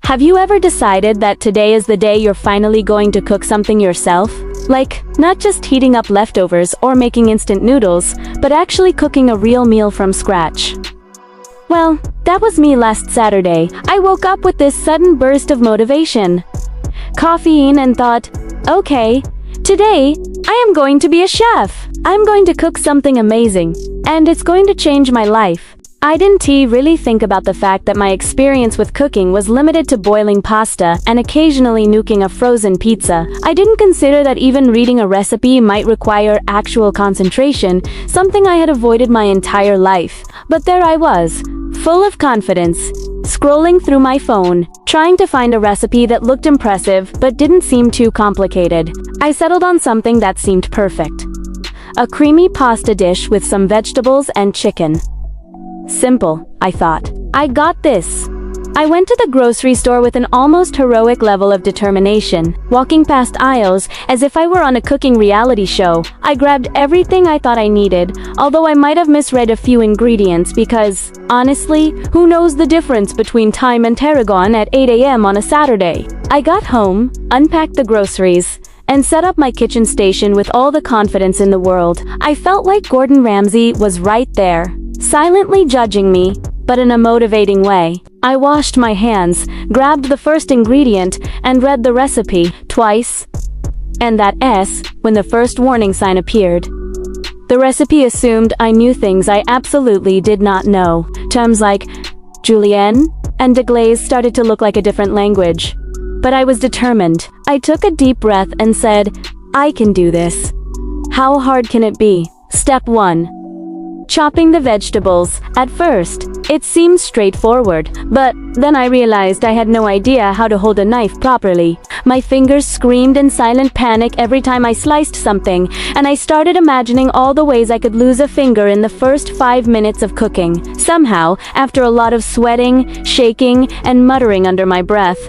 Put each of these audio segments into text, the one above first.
Have you ever decided that today is the day you're finally going to cook something yourself? Like, not just heating up leftovers or making instant noodles, but actually cooking a real meal from scratch. Well, that was me last Saturday. I woke up with this sudden burst of motivation, caffeine, and thought, okay, today, I am going to be a chef. I'm going to cook something amazing, and it's going to change my life. I didn't really think about the fact that my experience with cooking was limited to boiling pasta and occasionally nuking a frozen pizza. I didn't consider that even reading a recipe might require actual concentration, something I had avoided my entire life. But there I was, full of confidence, scrolling through my phone, trying to find a recipe that looked impressive but didn't seem too complicated. I settled on something that seemed perfect. A creamy pasta dish with some vegetables and chicken. Simple, I thought. I got this. I went to the grocery store with an almost heroic level of determination, walking past aisles as if I were on a cooking reality show. I grabbed everything I thought I needed, although I might have misread a few ingredients because, honestly, who knows the difference between thyme and tarragon at 8 a.m. on a Saturday? I got home, unpacked the groceries, and set up my kitchen station with all the confidence in the world. I felt like Gordon Ramsay was right there, silently judging me, but in a motivating way. I washed my hands, grabbed the first ingredient, and read the recipe twice, and that S when the first warning sign appeared. The recipe assumed I knew things I absolutely did not know. Terms like julienne and deglaze started to look like a different language. But I was determined. I took a deep breath and said, I can do this. How hard can it be? Step 1. Chopping the vegetables. At first, it seemed straightforward, but then I realized I had no idea how to hold a knife properly. My fingers screamed in silent panic every time I sliced something, and I started imagining all the ways I could lose a finger in the first 5 minutes of cooking. Somehow, after a lot of sweating, shaking, and muttering under my breath,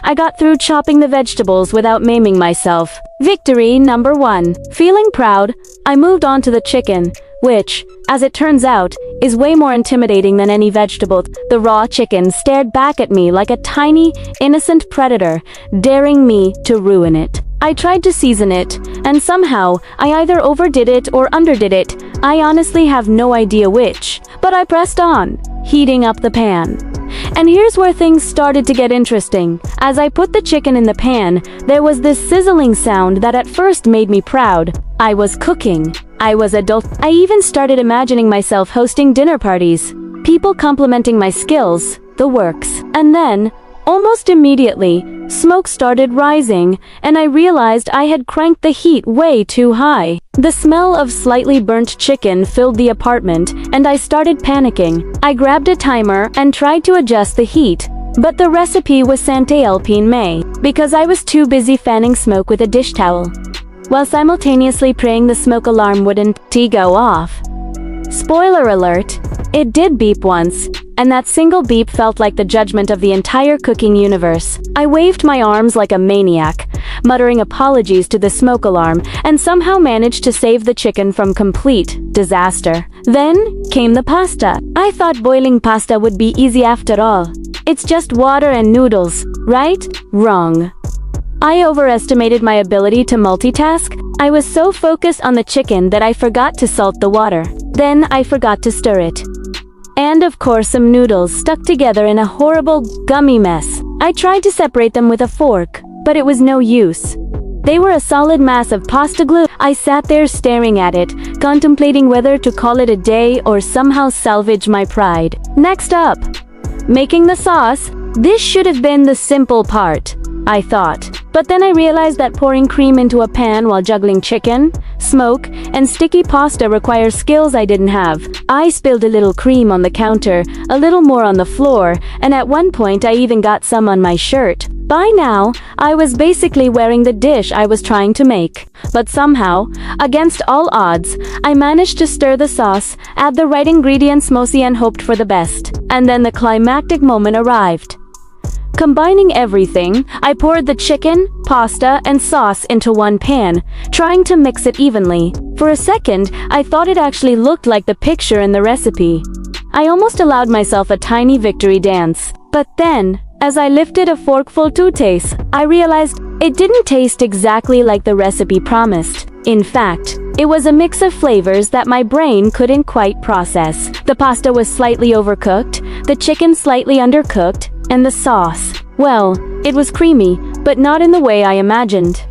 I got through chopping the vegetables without maiming myself. Victory number 1. Feeling proud, I moved on to the chicken, which, as it turns out, is way more intimidating than any vegetable. The raw chicken stared back at me like a tiny, innocent predator, daring me to ruin it. I tried to season it, and somehow, I either overdid it or underdid it. I honestly have no idea which, but I pressed on, heating up the pan. And here's where things started to get interesting. As I put the chicken in the pan, there was this sizzling sound that at first made me proud. I was cooking. I was adult. I even started imagining myself hosting dinner parties, people complimenting my skills, the works. And then, almost immediately, smoke started rising, and I realized I had cranked the heat way too high. The smell of slightly burnt chicken filled the apartment, and I started panicking. I grabbed a timer and tried to adjust the heat, but the recipe was Santé Alpine May, because I was too busy fanning smoke with a dish towel, while simultaneously praying the smoke alarm wouldn't go off. Spoiler alert, it did beep once, and that single beep felt like the judgment of the entire cooking universe. I waved my arms like a maniac, muttering apologies to the smoke alarm, and somehow managed to save the chicken from complete disaster. Then came the pasta. I thought boiling pasta would be easy after all. It's just water and noodles, right? Wrong. I overestimated my ability to multitask. I was so focused on the chicken that I forgot to salt the water. Then I forgot to stir it. And of course some noodles stuck together in a horrible, gummy mess. I tried to separate them with a fork, but it was no use. They were a solid mass of pasta glue. I sat there staring at it, contemplating whether to call it a day or somehow salvage my pride. Next up, making the sauce. This should have been the simple part, I thought. But then I realized that pouring cream into a pan while juggling chicken, smoke, and sticky pasta requires skills I didn't have. I spilled a little cream on the counter, a little more on the floor, and at one point I even got some on my shirt. By now, I was basically wearing the dish I was trying to make. But somehow, against all odds, I managed to stir the sauce, add the right ingredients mostly, and hoped for the best. And then the climactic moment arrived. Combining everything, I poured the chicken, pasta, and sauce into one pan, trying to mix it evenly. For a second, I thought it actually looked like the picture in the recipe. I almost allowed myself a tiny victory dance. But then, As I lifted a forkful to taste, I realized it didn't taste exactly like the recipe promised. In fact, it was a mix of flavors that my brain couldn't quite process. The pasta was slightly overcooked, the chicken slightly undercooked, and the sauce, well, it was creamy, but not in the way I imagined.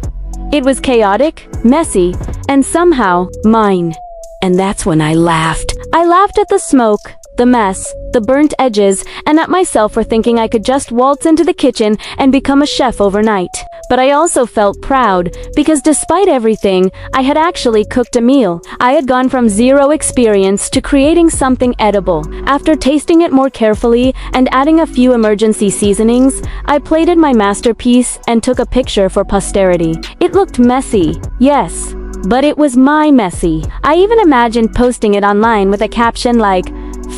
It was chaotic, messy, and somehow mine. And that's when I laughed. I laughed at the smoke, the mess, the burnt edges, and at myself for thinking I could just waltz into the kitchen and become a chef overnight. But I also felt proud, because despite everything, I had actually cooked a meal. I had gone from zero experience to creating something edible. After tasting it more carefully and adding a few emergency seasonings, I plated my masterpiece and took a picture for posterity. It looked messy, yes, but it was my messy. I even imagined posting it online with a caption like,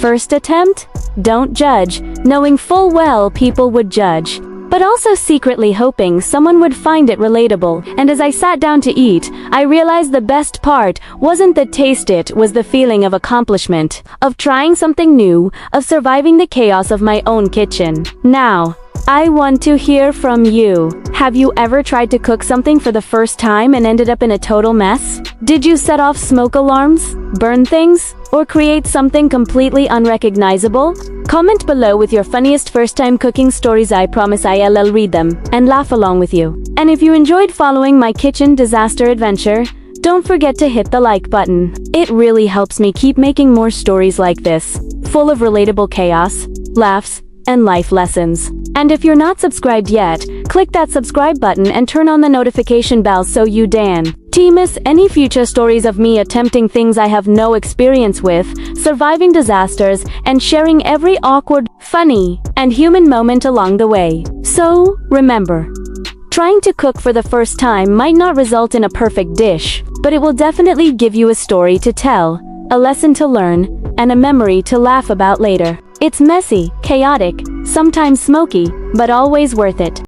"First attempt? Don't judge," knowing full well people would judge, but also secretly hoping someone would find it relatable. And as I sat down to eat, I realized the best part wasn't the taste, it was the feeling of accomplishment, of trying something new, of surviving the chaos of my own kitchen. Now, I want to hear from you. Have you ever tried to cook something for the first time and ended up in a total mess? Did you set off smoke alarms, burn things, or create something completely unrecognizable? Comment below with your funniest first-time cooking stories. I promise I'll read them and laugh along with you. And if you enjoyed following my kitchen disaster adventure, don't forget to hit the like button. It really helps me keep making more stories like this, full of relatable chaos, laughs, and life lessons. And if you're not subscribed yet, click that subscribe button and turn on the notification bell so you don't miss any future stories of me attempting things I have no experience with, surviving disasters, and sharing every awkward, funny, and human moment along the way. So, remember, trying to cook for the first time might not result in a perfect dish, but it will definitely give you a story to tell, a lesson to learn, and a memory to laugh about later. It's messy, chaotic, sometimes smoky, but always worth it.